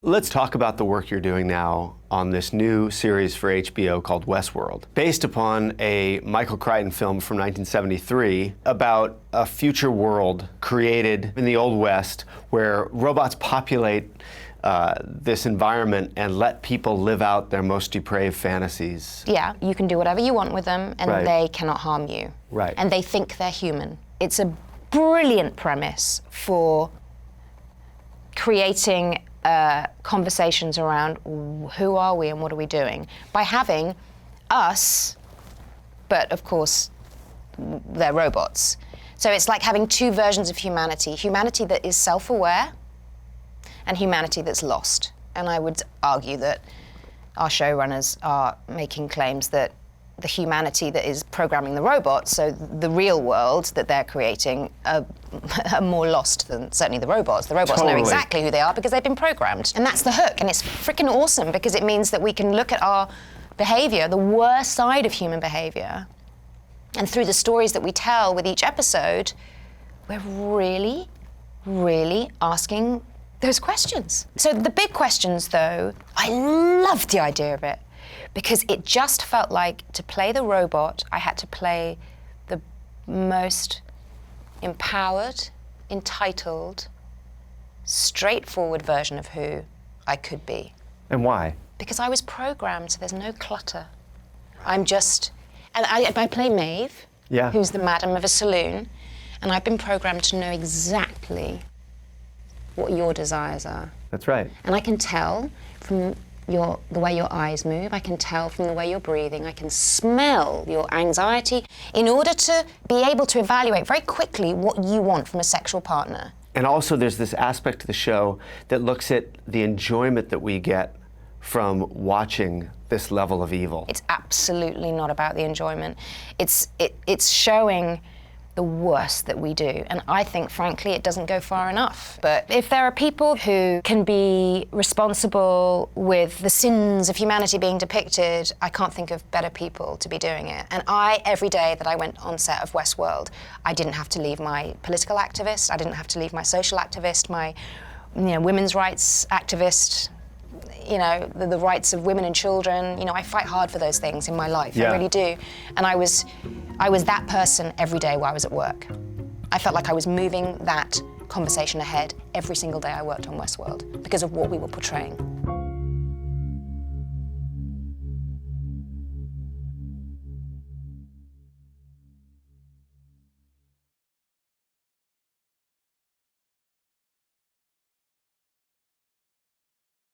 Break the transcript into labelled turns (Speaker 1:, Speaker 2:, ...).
Speaker 1: Let's talk about the work you're doing now on this new series for HBO called Westworld, based upon a Michael Crichton film from 1973 about a future world created in the Old West where robots populate this environment and let people live out their most depraved fantasies.
Speaker 2: Yeah, you can do whatever you want with them and
Speaker 1: Right.
Speaker 2: they cannot harm you.
Speaker 1: Right.
Speaker 2: And they think they're human. It's a brilliant premise for creating conversations around who are we and what are we doing by having us, but of course they're robots. So it's like having two versions of humanity that is self-aware and humanity that's lost. And I would argue that our showrunners are making claims that the humanity that is programming the robots, so the real world that they're creating, are more lost than certainly the robots. The robots know exactly who they are because they've been programmed. And that's the hook, and it's freaking awesome because it means that we can look at our behavior, the worst side of human behavior, and through the stories that we tell with each episode, we're really, really asking those questions. So the big questions, though, I loved the idea of it, because it just felt like to play the robot, I had to play the most empowered, entitled, straightforward version of who I could be.
Speaker 1: And why?
Speaker 2: Because I was programmed, so there's no clutter. I'm just, and I play Maeve, who's the madam of a saloon, and I've been programmed to know exactly what your desires are.
Speaker 1: That's right.
Speaker 2: And I can tell from the way your eyes move, I can tell from the way you're breathing, I can smell your anxiety in order to be able to evaluate very quickly what you want from a sexual partner.
Speaker 1: And also there's this aspect of the show that looks at the enjoyment that we get from watching this level of evil.
Speaker 2: It's absolutely not about the enjoyment. It's showing the worst that we do. And I think, frankly, it doesn't go far enough. But if there are people who can be responsible with the sins of humanity being depicted, I can't think of better people to be doing it. And every day that I went on set of Westworld, I didn't have to leave my political activist, I didn't have to leave my social activist, my women's rights activist, the rights of women and children. I fight hard for those things in my life, I really do. And I was that person every day while I was at work. I felt like I was moving that conversation ahead every single day I worked on Westworld because of what we were portraying.